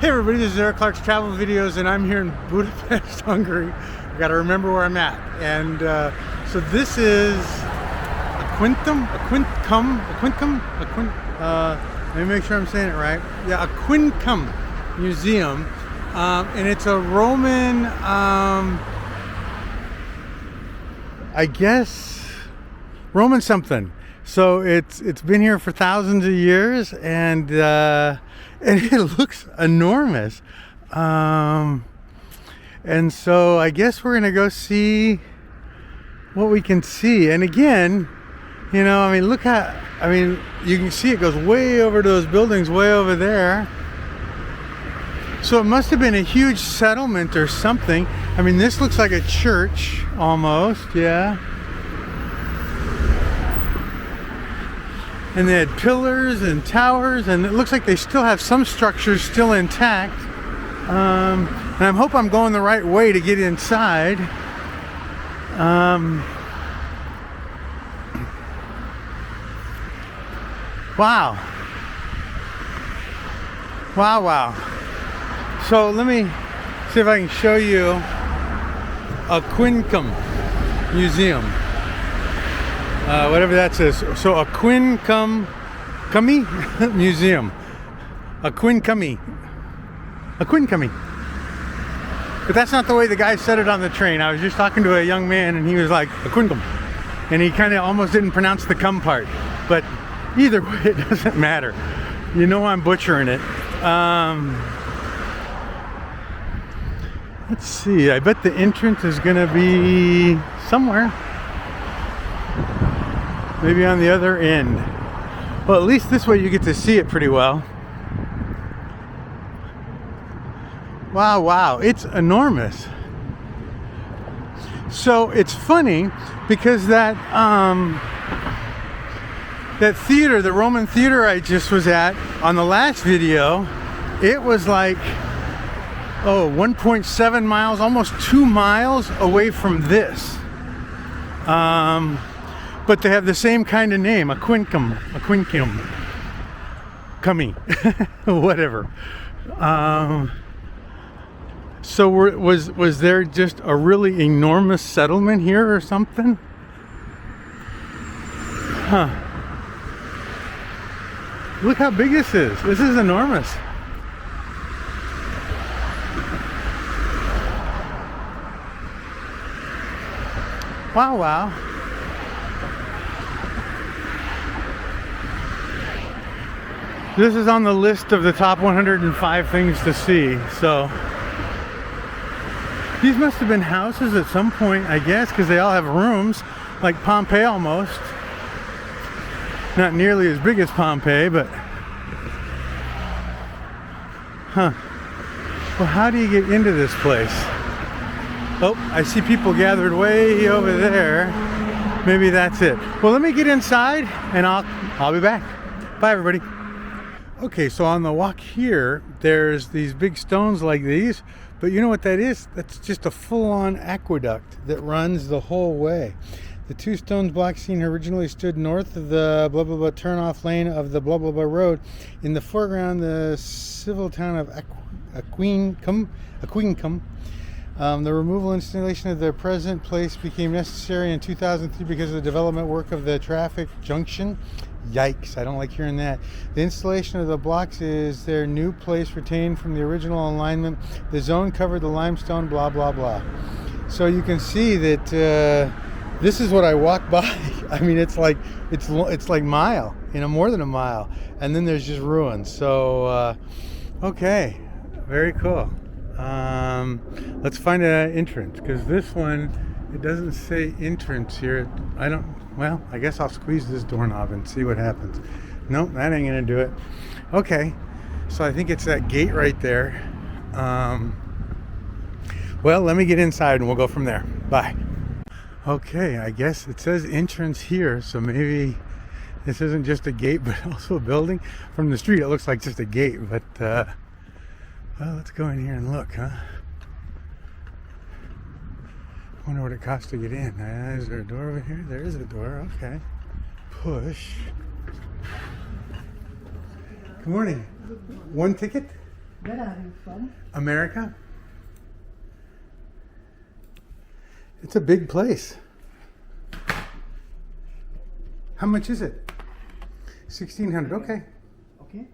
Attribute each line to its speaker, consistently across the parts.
Speaker 1: Hey everybody, this is Eric Clark's Travel Videos, and I'm here in Budapest, Hungary. I gotta remember where I'm at. And so this is Aquincum, let me make sure I'm saying it right. Yeah, Aquincum Museum. And it's a Roman, I guess, Roman something. So it's been here for thousands of years, and it looks enormous. And so I guess we're gonna go see what we can see. And again, you know, I mean, you can see it goes way over to those buildings way over there. So it must have been a huge settlement or something. I mean, this looks like a church almost, yeah. And they had pillars and towers, and it looks like they still have some structures still intact. And I hope I'm going the right way to get inside. Wow. Wow. So let me see if I can show you Aquincum Museum. Whatever that says. So Aquincum Museum. Aquincum. But that's not the way the guy said it on the train. I was just talking to a young man and he was like, Aquincum. And he kind of almost didn't pronounce the cum part. But either way, it doesn't matter. You know I'm butchering it. Let's see. I bet the entrance is going to be somewhere. Maybe on the other end. Well, at least this way you get to see it pretty well. Wow, it's enormous. So it's funny because that theater, the Roman theater I just was at on the last video, it was like 1.7 miles, almost 2 miles away from this. But they have the same kind of name, Aquincum, whatever. So was there just a really enormous settlement here or something? Huh. Look how big this is. This is enormous. Wow. This is on the list of the top 105 things to see, so these must have been houses at some point, I guess, because they all have rooms, like Pompeii almost. Not nearly as big as Pompeii, but well, how do you get into this place? Oh, I see people gathered way over there. Maybe that's it. Well, let me get inside and I'll be back. Bye everybody. Okay, so on the walk here, there's these big stones like these, but you know what that is? That's just a full-on aqueduct that runs the whole way. The two stone blocks seen originally stood north of the blah blah blah turn-off lane of the blah blah blah road. In the foreground, the civil town of Aquincum. The removal installation of the present place became necessary in 2003 because of the development work of the traffic junction. Yikes, I don't like hearing that. The installation of the blocks is their new place retained from the original alignment. The zone covered the limestone, blah, blah, blah. So you can see that this is what I walked by. I mean, it's like mile, more than a mile. And then there's just ruins. So, okay, very cool. Let's find an entrance, because this one, it doesn't say entrance here. Well, I guess I'll squeeze this doorknob and see what happens. Nope, that ain't gonna do it. Okay, so I think it's that gate right there. Well, let me get inside and we'll go from there. Bye. Okay, I guess it says entrance here, so maybe this isn't just a gate but also a building. From the street it looks like just a gate, but well, let's go in here and look, huh? I wonder what it costs to get in. Is there a door over here? There is a door, okay. Push. Good morning. One ticket?
Speaker 2: Where are you from?
Speaker 1: America. It's a big place. How much is it? 1,600. Okay.
Speaker 2: Okay.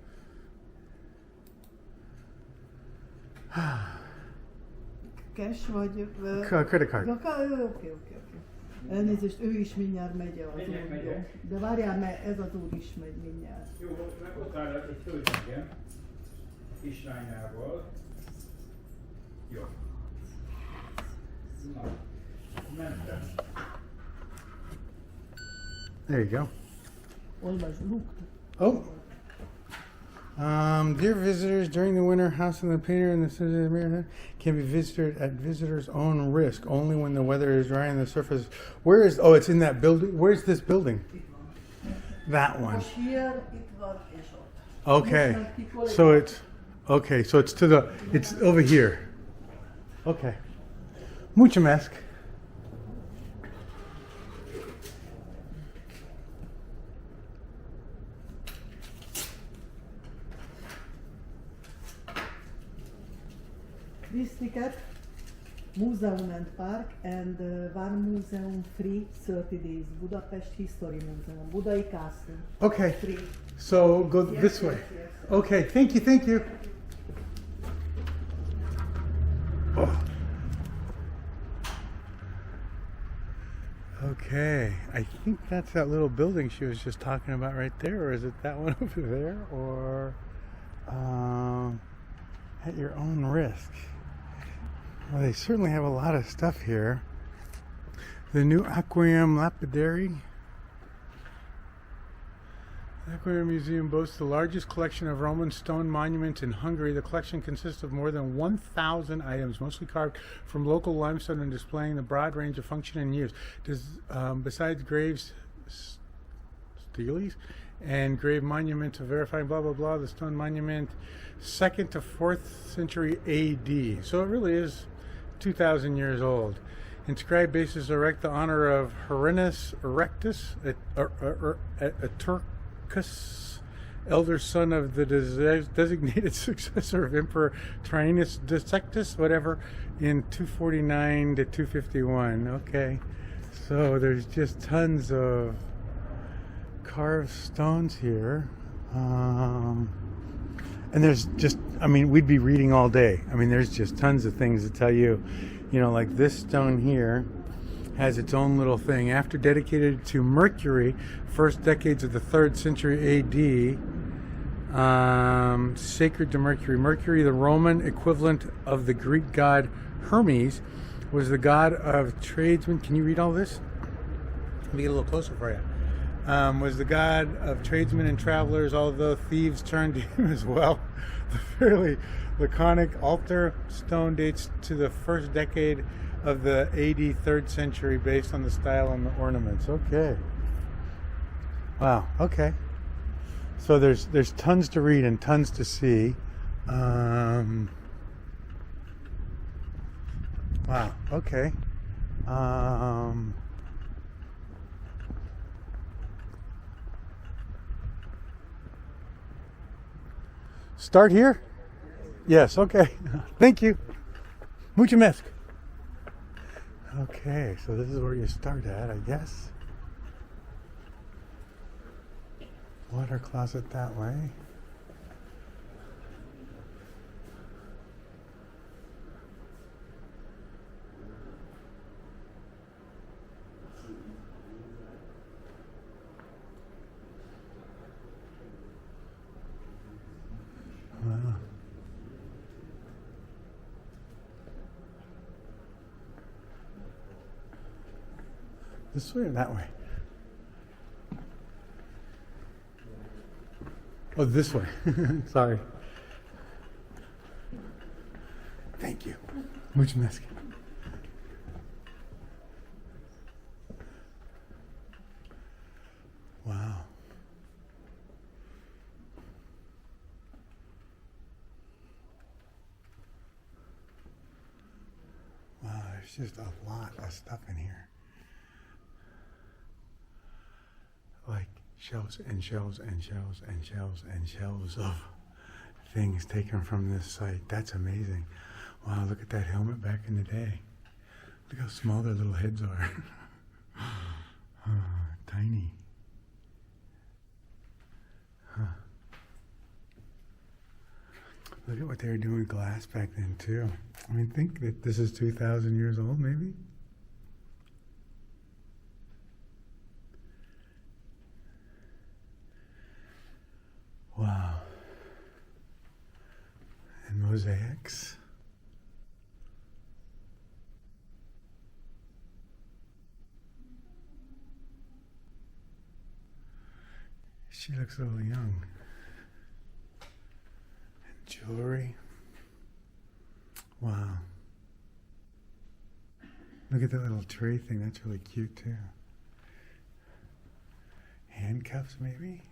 Speaker 2: Cash vagy...
Speaker 1: Credit card.
Speaker 2: Oké. Elnézést, ő is mindjárt megy az úr. De várjál, mert ez az úr is megy mindjárt.
Speaker 3: Jó, megosztál egy hölgyengem, kislányával. Jó. Na, mentem.
Speaker 1: There you go.
Speaker 2: Olvasd, looked.
Speaker 1: Oh. Dear visitors, during the winter, house in the painter and the center can be visited at visitors' own risk, only when the weather is dry and the surface. Where is? Oh, it's in that building. Where's this building? That one.
Speaker 2: Here, it was és ott.
Speaker 1: Okay. So it's okay. So it's to the. It's over here. Okay. Mulțumesc.
Speaker 2: This ticket, Museum and Park, and one museum free 30 days. Budapest History Museum, Budai Castle.
Speaker 1: Okay.
Speaker 2: Free.
Speaker 1: So go this way.
Speaker 2: Yes.
Speaker 1: Okay. Thank you. Oh. Okay. I think that's that little building she was just talking about right there, or is it that one over there, or at your own risk? Well, they certainly have a lot of stuff here. The new Aquincum Lapidary. The Aquincum Museum boasts the largest collection of Roman stone monuments in Hungary. The collection consists of more than 1,000 items, mostly carved from local limestone and displaying the broad range of function and use. Besides graves, steles, and grave monuments of verifying blah blah blah, the stone monument 2nd to 4th century AD. So it really is 2,000 years old. Inscribed bases erect the honor of Herennius Erectus, a Turcus, elder son of the designated successor of Emperor Trajanus Dissectus, whatever, in 249 to 251. Okay, so there's just tons of carved stones here. And there's just, I mean, we'd be reading all day. I mean, there's just tons of things to tell you. You know, like this stone here has its own little thing. After dedicated to Mercury, first decades of the 3rd century AD, sacred to Mercury. Mercury, the Roman equivalent of the Greek god Hermes, was the god of tradesmen. Can you read all this? Let me get a little closer for you. Was the god of tradesmen and travelers, although thieves turned to him as well. The fairly laconic altar stone dates to the first decade of the AD 3rd century based on the style and the ornaments. Okay. Wow, okay. So there's tons to read and tons to see. Wow, okay. Start here? Yes, okay. Thank you. Mulțumesc. Okay, so this is where you start at, I guess. Water closet that way. Wow. This way or that way? Oh, this way. Sorry. Thank you. Mulțumesc. Wow. Wow, there's just a lot of stuff in here. Like shelves and shelves and shelves and shelves and shelves of things taken from this site. That's amazing. Wow, look at that helmet back in the day. Look how small their little heads are. Tiny. Huh. Look at what they were doing with glass back then too. I mean, think that this is 2,000 years old maybe? Wow. And mosaics. She looks a little young. And jewelry. Wow. Look at that little tray thing. That's really cute too. Handcuffs maybe?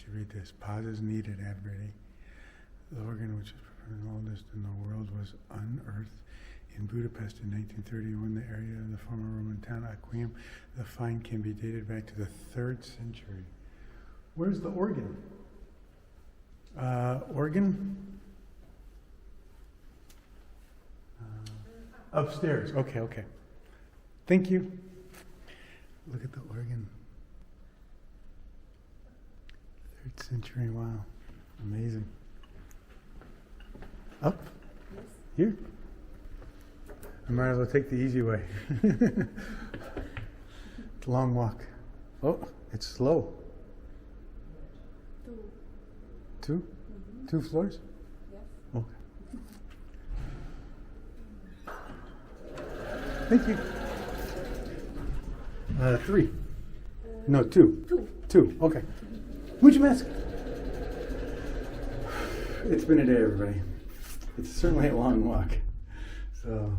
Speaker 1: You read this. Pauses needed, Ad Brady. The organ, which is the oldest in the world, was unearthed in Budapest in 1931, the area of the former Roman town Aquincum. The find can be dated back to the 3rd century. Where's the organ? Organ? Upstairs. Okay. Thank you. Look at the organ. 3rd century, wow. Amazing. Up?
Speaker 2: Yes.
Speaker 1: Here? I might as well take the easy way. It's a long walk. Oh, it's slow. 2. 2? Mm-hmm. 2 floors?
Speaker 2: Yes.
Speaker 1: Okay. Thank you. 3. No, 2.
Speaker 2: 2.
Speaker 1: 2, okay. Mucho mask. It's been a day, everybody. It's certainly a long walk. So.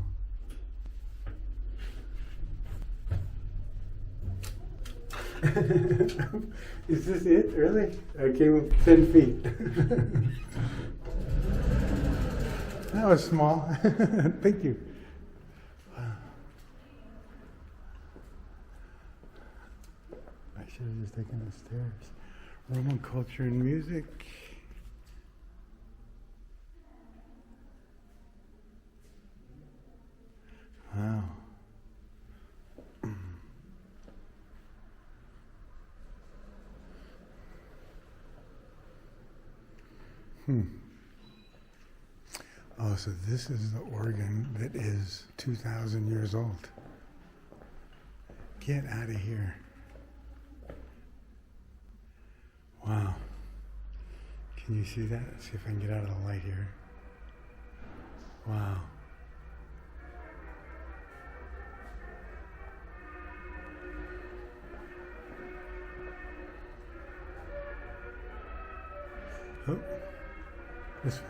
Speaker 1: Is this it, really? I came 10 feet. That was small. Thank you. I should have just taken the stairs. Roman culture and music. Wow. Oh, so this is the organ that is 2,000 years old. Get out of here. Wow. Can you see that? Let's see if I can get out of the light here. Wow. Oh, this one.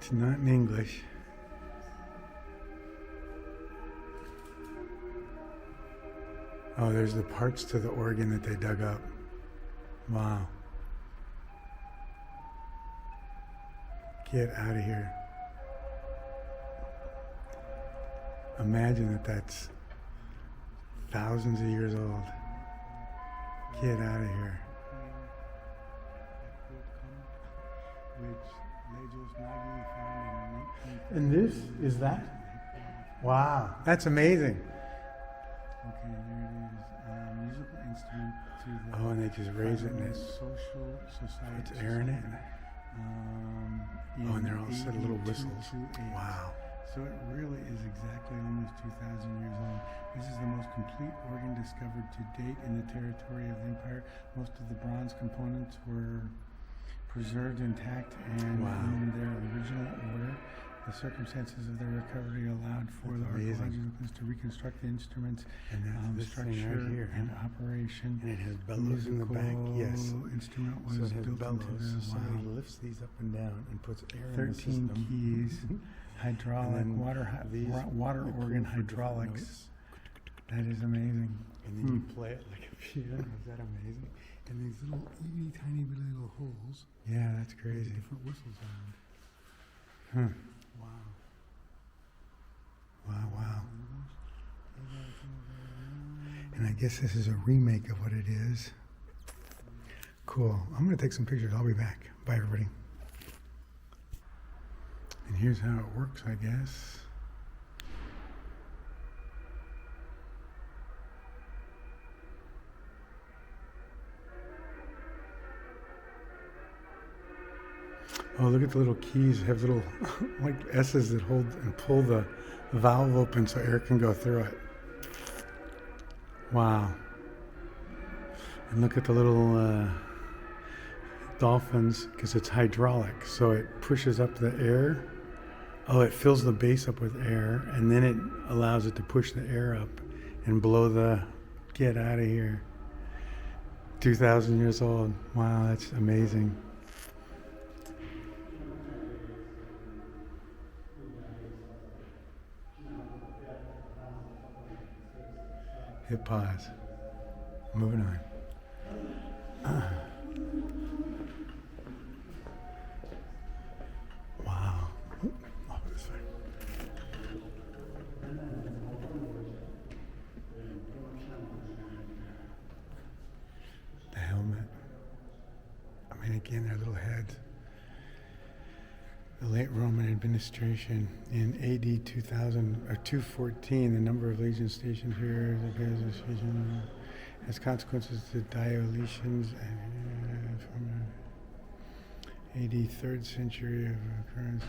Speaker 1: It's not in English. Oh, there's the parts to the organ that they dug up. Wow. Get out of here. Imagine that that's thousands of years old. Get out of here. And this is that? Wow, that's amazing.
Speaker 4: Okay, there it is. Musical instrument to the.
Speaker 1: Oh, and they just raise it and it's
Speaker 4: social society.
Speaker 1: it's airing it. Oh, and they're all set little
Speaker 4: 82
Speaker 1: whistles.
Speaker 4: to 8.
Speaker 1: Wow.
Speaker 4: So it really is exactly almost 2,000 years old. This is the most complete organ discovered to date in the territory of the empire. Most of the bronze components were preserved intact and
Speaker 1: Wow.
Speaker 4: in their original order. The circumstances of the recovery allowed for the
Speaker 1: That's amazing.
Speaker 4: archaeologists to reconstruct the instruments,
Speaker 1: And that's this thing
Speaker 4: structure,
Speaker 1: right here.
Speaker 4: and operation.
Speaker 1: And it has bellows in the back. Yes.
Speaker 4: Instrument
Speaker 1: So
Speaker 4: was
Speaker 1: it has
Speaker 4: built
Speaker 1: bellows.
Speaker 4: into the
Speaker 1: Somebody lifts these up and down and puts air in the
Speaker 4: 13
Speaker 1: system.
Speaker 4: keys, hydraulic,
Speaker 1: And then
Speaker 4: water
Speaker 1: they pull
Speaker 4: organ
Speaker 1: for different
Speaker 4: hydraulics.
Speaker 1: notes.
Speaker 4: That is amazing.
Speaker 1: And then you play it like a piano. Is that amazing? And these little itty tiny little holes.
Speaker 4: Yeah, that's
Speaker 1: With
Speaker 4: crazy.
Speaker 1: different whistles on.
Speaker 4: Huh.
Speaker 1: Wow.
Speaker 4: Wow. And I guess this is a remake of what it is. Cool. I'm going to take some pictures. I'll be back. Bye, everybody. And here's how it works, I guess. Oh, look at the little keys. They have little like S's that hold and pull the valve open so air can go through it. Wow. And look at the little dolphins, because it's hydraulic, so it pushes up the air. Oh, it fills the base up with air, and then it allows it to push the air up and blow the get out of here. 2,000 years old. Wow, that's amazing. Hit pause. Moving on. Wow. Oop, off this way. The helmet. I mean, again, their little heads. The late Roman administration in AD 2000 or 214, the number of legions stationed here as consequences to Diocletians from AD 3rd century of occurrence.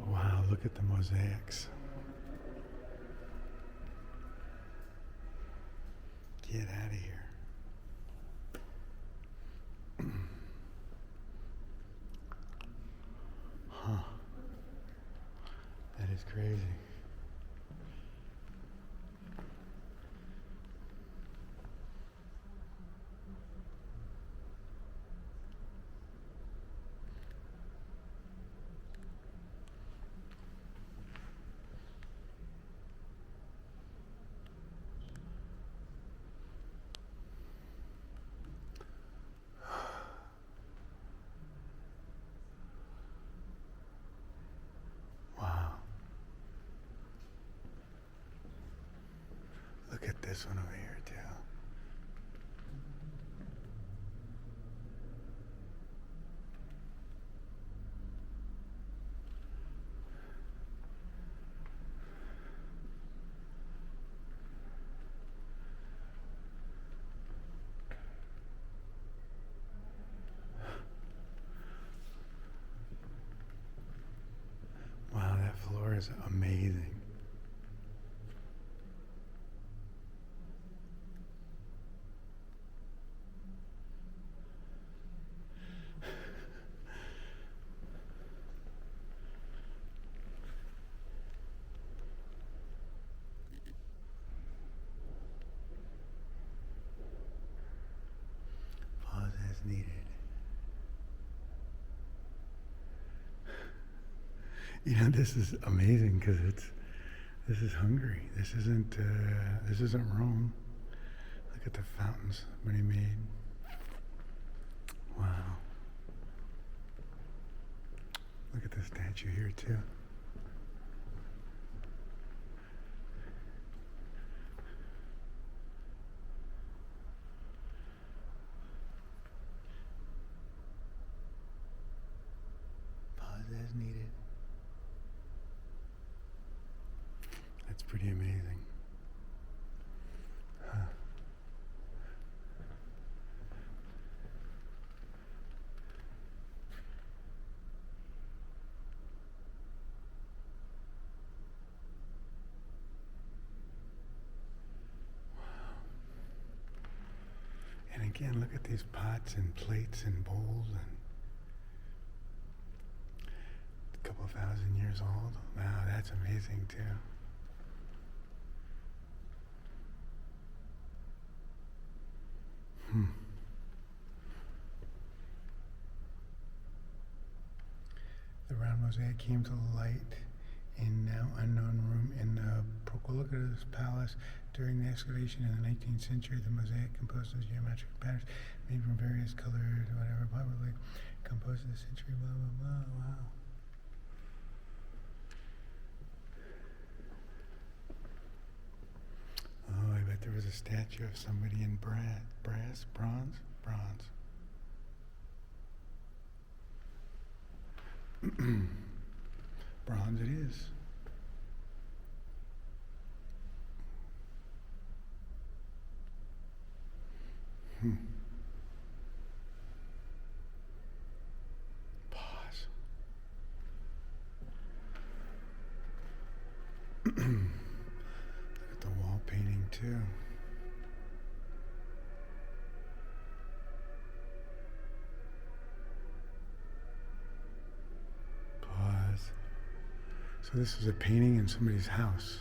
Speaker 4: Wow, look at the mosaics. Get out of here. Huh. That is crazy. Wow. Look at this one over here, too. Wow, that floor is amazing. Pause as needed. You know, this is amazing because this is Hungary. This isn't Rome. Look at the fountains somebody made. Wow. Look at the statue here too. Pause as needed. That's pretty amazing. Huh. Wow. And again, look at these pots and plates and bowls and couple thousand years old. Wow, that's amazing too. The round mosaic came to light in now unknown room in the Procula's palace during the excavation in the 19th century. The mosaic composed of geometric patterns made from various colors, whatever, probably composed of the century, blah, blah, blah. Wow. Oh, I bet there was a statue of somebody in bronze. Bronze it is. Pause. Look at the wall painting too. Pause. So this is a painting in somebody's house.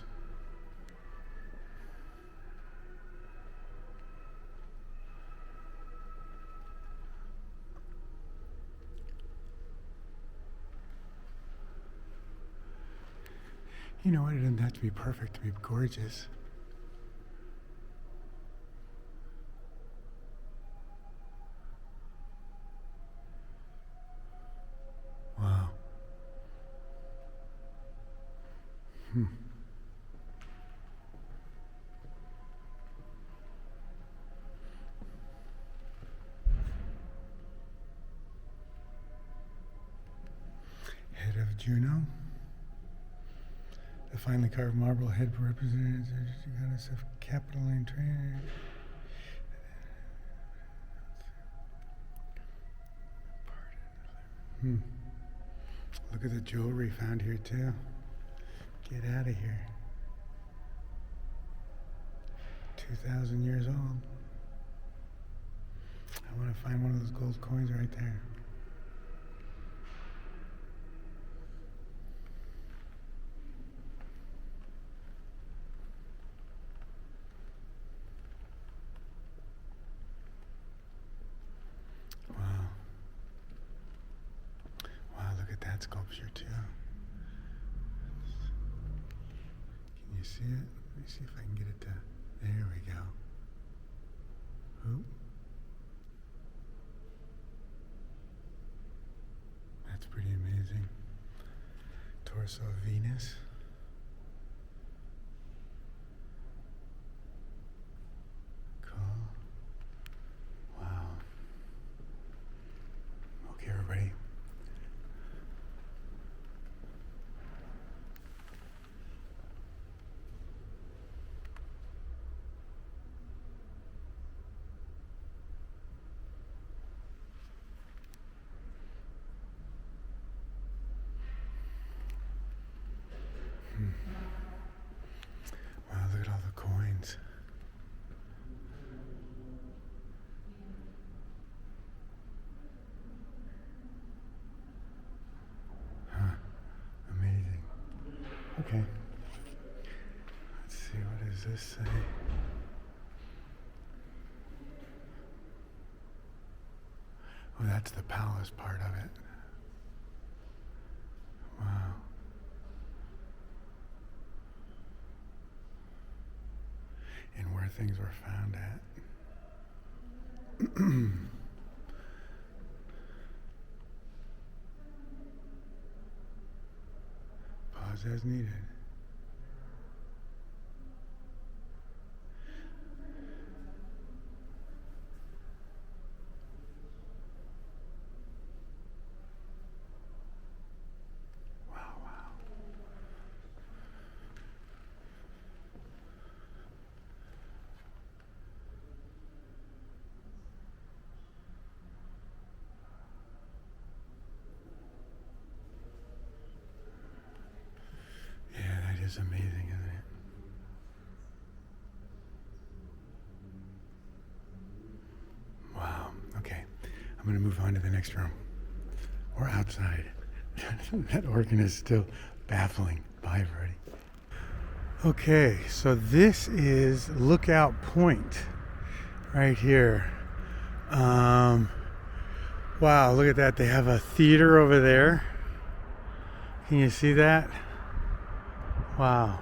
Speaker 4: You know what? It doesn't have to be perfect to be gorgeous. Wow. Head of Juno. The finely carved marble head represented the goddess of capital and trade. Look at the jewelry found here too. Get out of here. 2,000 years old. I want to find one of those gold coins right there. That sculpture too. Can you see it? Let me see if I can get it to. There we go. Oop. That's pretty amazing. Torso of Venus. Cool. Wow. Okay, everybody. Wow, look at all the coins. Huh. Amazing. Okay. Let's see, what does this say? Oh, that's the palace part of it. Wow. And where things were found at. Pause as needed. Is amazing, isn't it? Wow. Okay. I'm going to move on to the next room. Or outside. That organ is still baffling. Bye, everybody. Okay, so this is Lookout Point right here. Wow, look at that. They have a theater over there. Can you see that? Wow.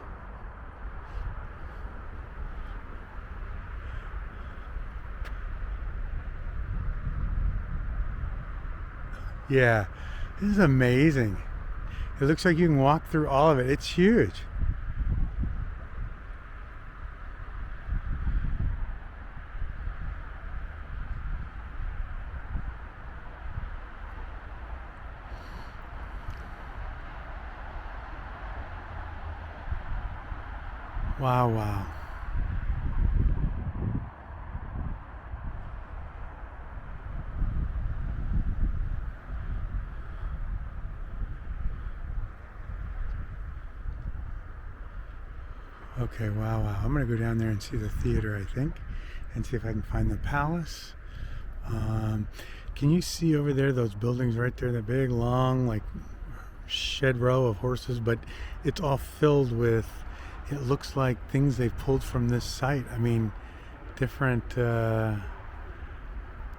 Speaker 4: Yeah, this is amazing. It looks like you can walk through all of it. It's huge. Wow, wow. Okay, wow, wow. I'm going to go down there and see the theater, I think, and see if I can find the palace. Can you see over there those buildings right there, the big, long, like, shed row of horses? But it's all filled with, it looks like things they've pulled from this site. I mean, different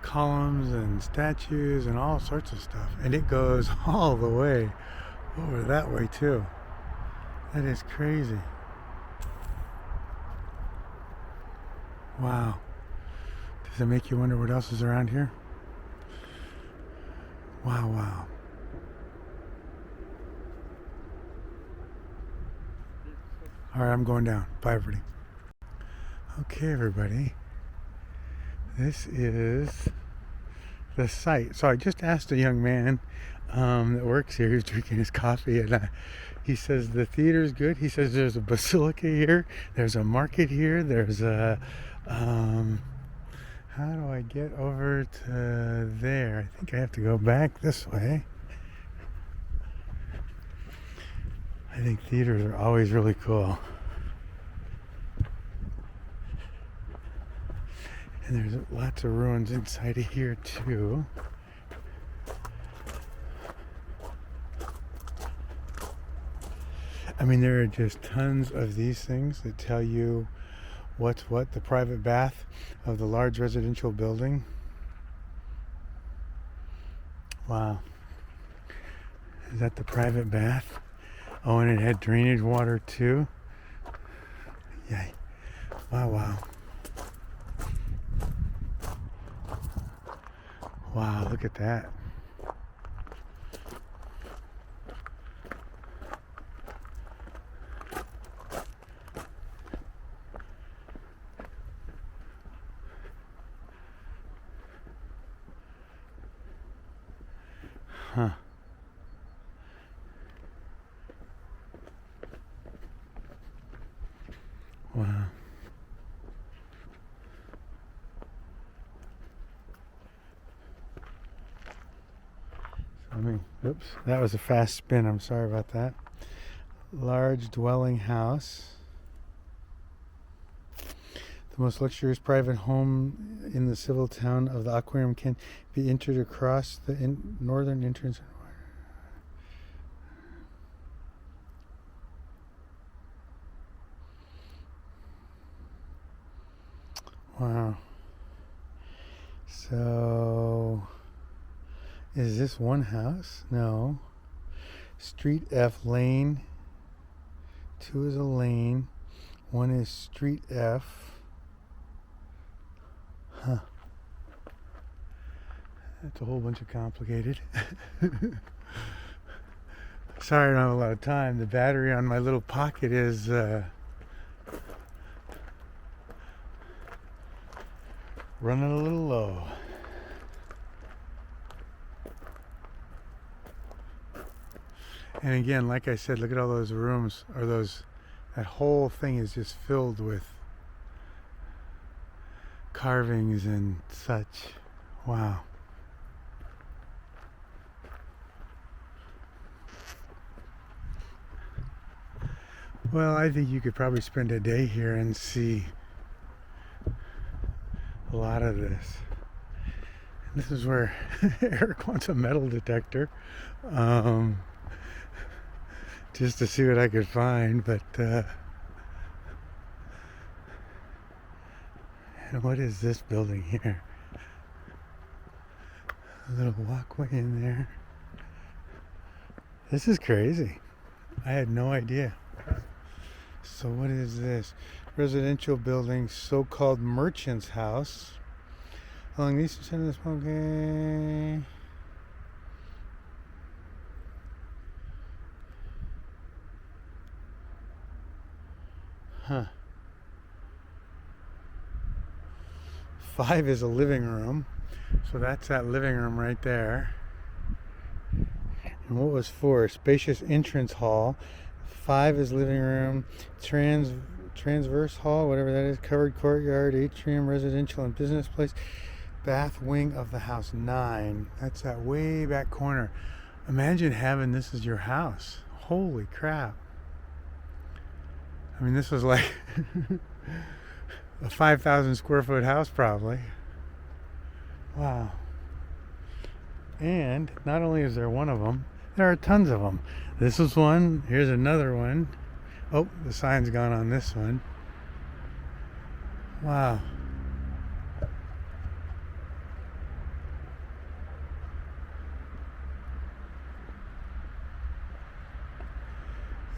Speaker 4: columns and statues and all sorts of stuff. And it goes all the way over that way, too. That is crazy. Wow. Does it make you wonder what else is around here? Wow, wow. All right, I'm going down. Bye, everybody. Okay, everybody. This is the site. So I just asked a young man that works here. He was drinking his coffee, and he says the theater's good. He says there's a basilica here. There's a market here. There's a... how do I get over to there? I think I have to go back this way. I think theaters are always really cool. And there's lots of ruins inside of here too. I mean, there are just tons of these things that tell you what's what. The private bath of the large residential building. Wow. Is that the private bath? Oh, and it had drainage water too. Yay. Wow, wow. Wow, look at that. Huh. Wow. So oops, that was a fast spin. I'm sorry about that. Large dwelling house. The most luxurious private home in the civil town of the Aquincum can be entered across the northern entrance. Wow. So, is this one house? No. Street F, lane. 2 is a lane. 1 is Street F. Huh. That's a whole bunch of complicated. Sorry I don't have a lot of time. The battery on my little pocket is running a little low. And again, like I said, look at all those rooms, or that whole thing is just filled with carvings and such. Wow. Well, I think you could probably spend a day here and see a lot of this.
Speaker 1: This is where Eric wants a metal detector, just to see what I could find. But and what is this building here? A little walkway in there. This is crazy. I had no idea. So what is this? Residential building, so-called merchant's house. Along the eastern side of the smoking. Huh. 5 is a living room. So that's that living room right there. And what was 4? Spacious entrance hall. 5 is living room. Transverse hall, whatever that is. Covered courtyard, atrium, residential and business place. Bath wing of the house. 9. That's that way back corner. Imagine having this as your house. Holy crap. I mean, this was like a 5,000 square foot house probably. Wow. And not only is there one of them, there are tons of them. This is one. Here's another one. Oh, the sign's gone on this one. Wow.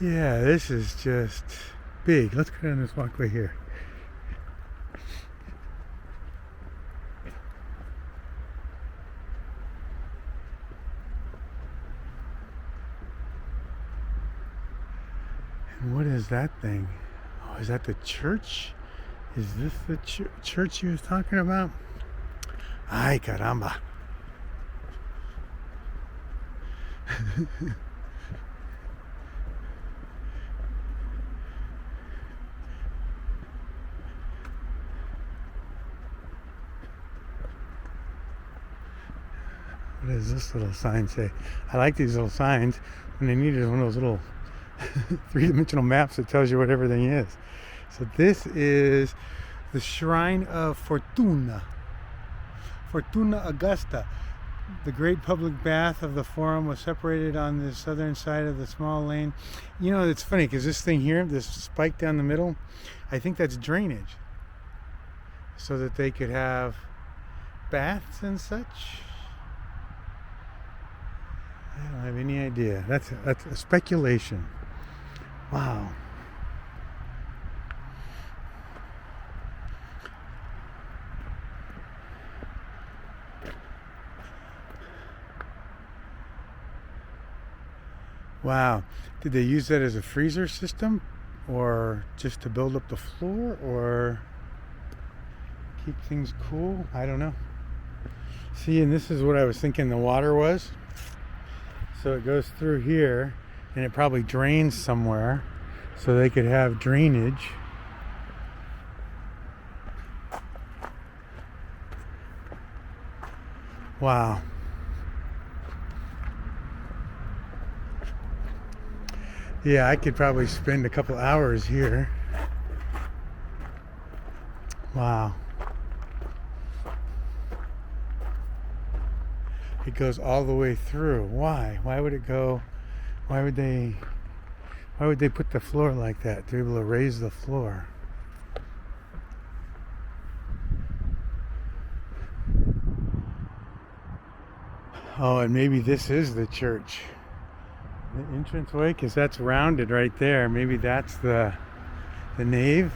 Speaker 1: Yeah, this is just big. Let's go down this walkway here. And what is that thing? Oh, is that the church? Is this the church he was talking about? Ay, caramba. What does this little sign say? I like these little signs. When they need is one of those little three-dimensional maps that tells you what everything is. So this is the Shrine of Fortuna. Fortuna Augusta. The great public bath of the Forum was separated on the southern side of the small lane. You know, it's funny because this thing here, this spike down the middle, I think that's drainage. So that they could have baths and such. I don't have any idea. That's a speculation. Wow. Wow. Did they use that as a freezer system? Or just to build up the floor? Or keep things cool? I don't know. See, and this is what I was thinking the water was. So it goes through here and it probably drains somewhere so they could have drainage. Wow. Yeah, I could probably spend a couple hours here. Wow. It goes all the way through. Why? Why would it go? Why would they put the floor like that to be able to raise the floor? Oh, and maybe this is the church. The entranceway, because that's rounded right there. Maybe that's the nave.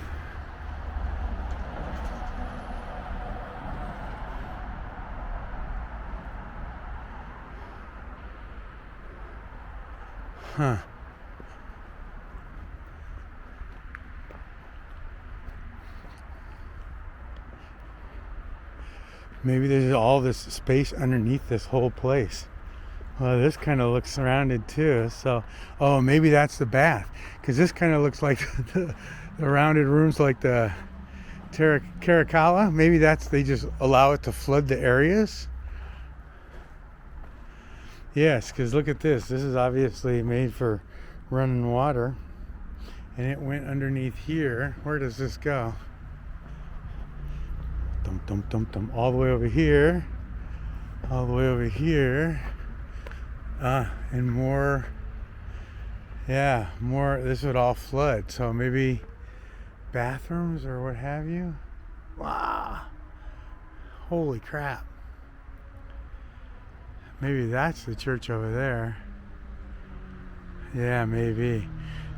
Speaker 1: Huh. Maybe there's all this space underneath this whole place. Well, this kind of looks surrounded too. So, oh, maybe that's the bath. Because this kind of looks like the rounded rooms like the Caracalla. Maybe that's, they just allow it to flood the areas. Yes, because look at this. This is obviously made for running water. And it went underneath here. Where does this go? Dum, dum, dum, dum. All the way over here. all the way over here. And more, yeah, more, this would all flood. So maybe bathrooms or what have you. Wow. Holy crap. Maybe that's the church over there. Yeah, maybe.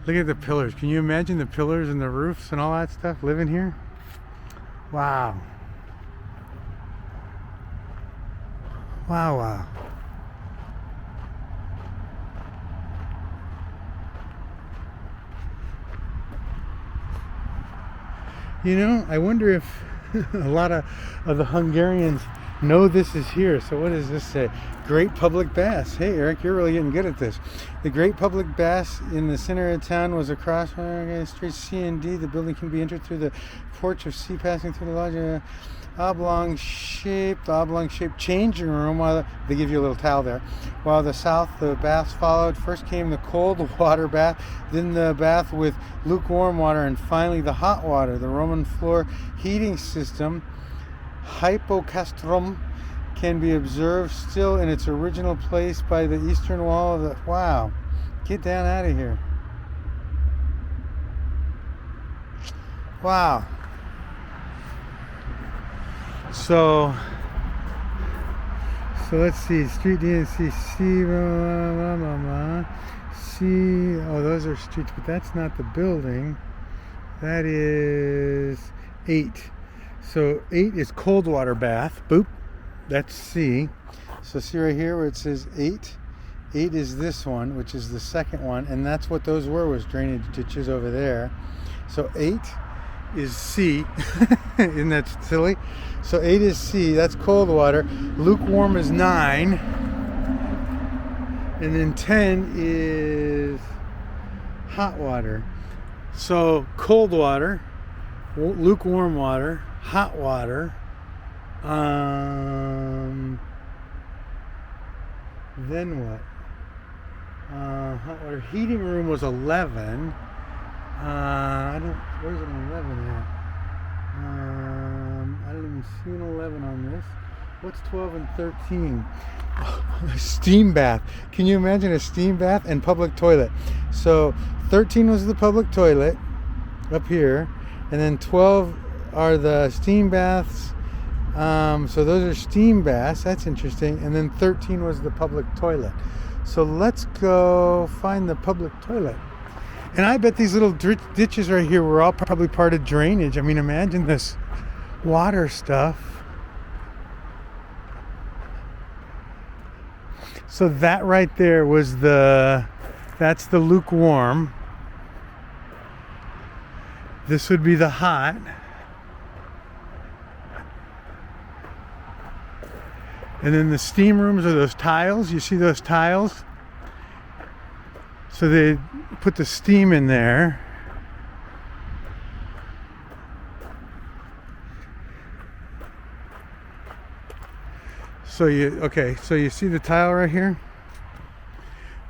Speaker 1: Look at the pillars. Can you imagine the pillars and the roofs and all that stuff living here? Wow. Wow, wow. You know, I wonder if a lot of the Hungarians know this is here. So what does this say? Great public baths. Hey, Eric, you're really getting good at this. The great public baths in the center of town was across Street C and D. The building can be entered through the porch of C, passing through the large oblong-shaped changing room. While they give you a little towel there. While the south, the baths followed. First came the cold water bath, then the bath with lukewarm water, and finally the hot water. The Roman floor heating system, hypocastrum, can be observed still in its original place by the eastern wall of the... Wow. Get down out of here. Wow. So let's see. Street DNC C. Oh, those are streets, but that's not the building. That is 8. So 8 is cold water bath. Boop. That's C. So see right here where it says 8. 8 is this one, which is the second one, and that's what those were, was drainage ditches over there. So 8 is C. Isn't that silly? So 8 is C. That's cold water. Lukewarm is 9. And then 10 is hot water. So cold water, lukewarm water, hot water. Then what? Hot water heating room was 11. Where's an 11 at? I don't even see an 11 on this. What's 12 and 13? A steam bath. Can you imagine a steam bath and public toilet? So 13 was the public toilet up here, and then 12 are the steam baths. So those are steam baths. That's interesting. And then 13 was the public toilet. So let's go find the public toilet. And I bet these little ditches right here were all probably part of drainage. I mean, imagine this water stuff. So that right there was that's the lukewarm. This would be the hot. And then the steam rooms are those tiles. You see those tiles? So they put the steam in there. So you see the tile right here?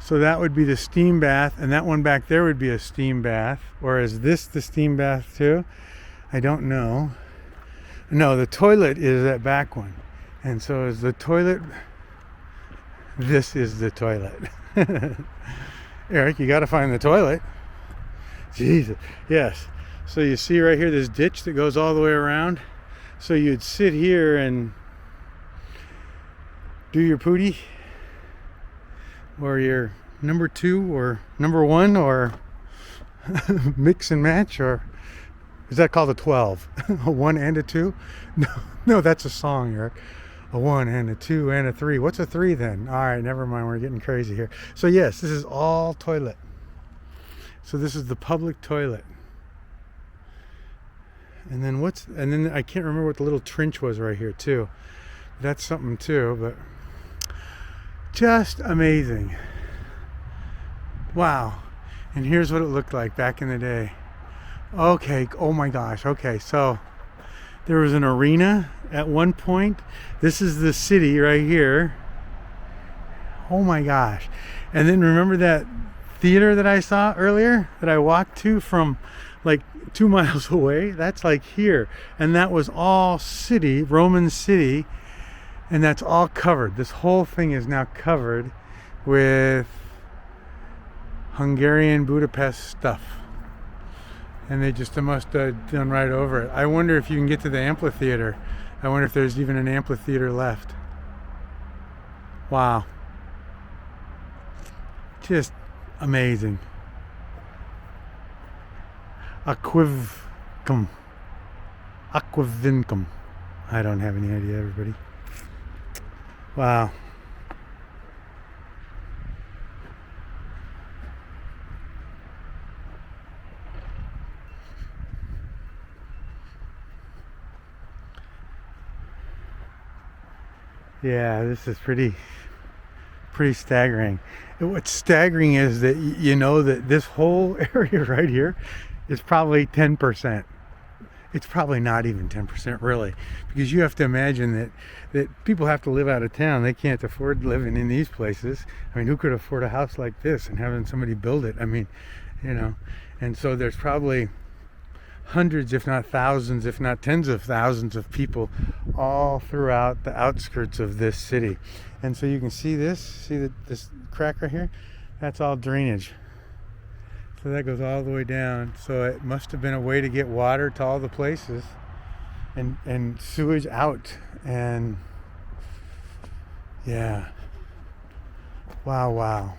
Speaker 1: So that would be the steam bath, and that one back there would be a steam bath. Or is this the steam bath too? I don't know. No, the toilet is that back one. And so is the toilet, this is the toilet. Eric, you got to find the toilet. Jesus, yes. So you see right here this ditch that goes all the way around. So you'd sit here and do your pooty, or your number 2 or number 1, or mix and match, or is that called a 12? A 1 and a 2? No, that's a song, Eric. A 1 and a 2 and a 3. What's a 3 then? All right, never mind. We're getting crazy here. So yes, this is all toilet. So this is the public toilet. And then I can't remember what the little trench was right here too. That's something too, but just amazing. Wow. And here's what it looked like back in the day. Okay. Oh my gosh. Okay. So there was an arena at one point. This is the city right here. Oh my gosh. And then remember that theater that I saw earlier that I walked to from like 2 miles away? That's like here. And that was all city, Roman city. And that's all covered. This whole thing is now covered with Hungarian Budapest stuff. And they just must have done right over it. I wonder if you can get to the amphitheater. I wonder if there's even an amphitheater left. Wow. Just amazing. Aquincum. Aquincum. I don't have any idea, everybody. Wow. Yeah, this is pretty staggering. And what's staggering is that you know that this whole area right here is probably 10%. It's probably not even 10% really, because you have to imagine that people have to live out of town. They can't afford living in these places. I mean, who could afford a house like this and having somebody build it? I mean, you know, and so there's probably hundreds, if not thousands, if not tens of thousands of people all throughout the outskirts of this city. And so you can see this crack right here? That's all drainage. So that goes all the way down. So it must have been a way to get water to all the places and sewage out. And yeah. Wow.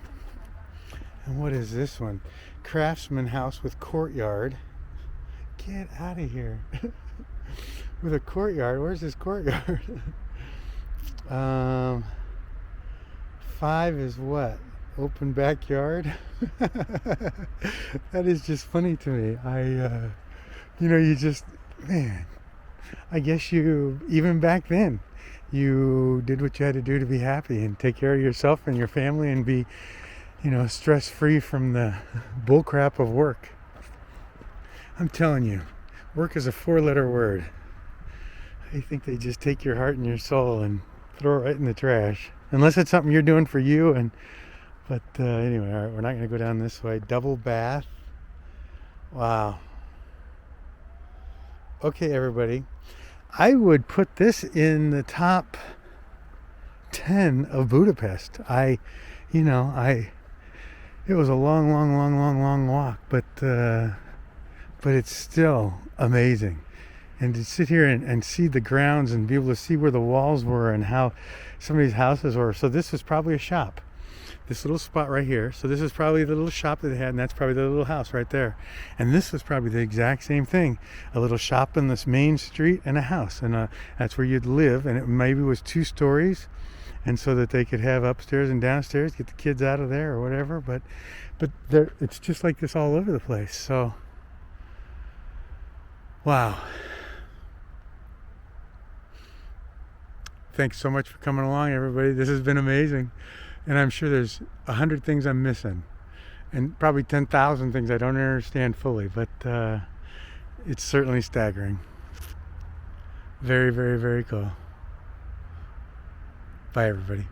Speaker 1: And what is this one? Craftsman House with courtyard. Get out of here. With a courtyard. Where's this courtyard? 5 is what? Open backyard. That is just funny to me. Man, I guess you, even back then, you did what you had to do to be happy and take care of yourself and your family and be, stress free from the bullcrap of work. I'm telling you, work is a 4-letter word. I think they just take your heart and your soul and throw it right in the trash. Unless it's something you're doing for you. But anyway, all right, we're not going to go down this way. Double bath. Wow. Okay, everybody. I would put this in the top 10 of Budapest. It was a long walk, but it's still amazing. And to sit here and see the grounds and be able to see where the walls were and how some of these houses were. So this was probably a shop. This little spot right here. So this is probably the little shop that they had, and that's probably the little house right there. And this was probably the exact same thing. A little shop in this main street and a house. And that's where you'd live. And it maybe was 2 stories. And so that they could have upstairs and downstairs, get the kids out of there or whatever. But it's just like this all over the place. So, wow. Thanks so much for coming along, everybody. This has been amazing. And I'm sure there's 100 things I'm missing. And probably 10,000 things I don't understand fully. But it's certainly staggering. Very, very, very cool. Bye, everybody.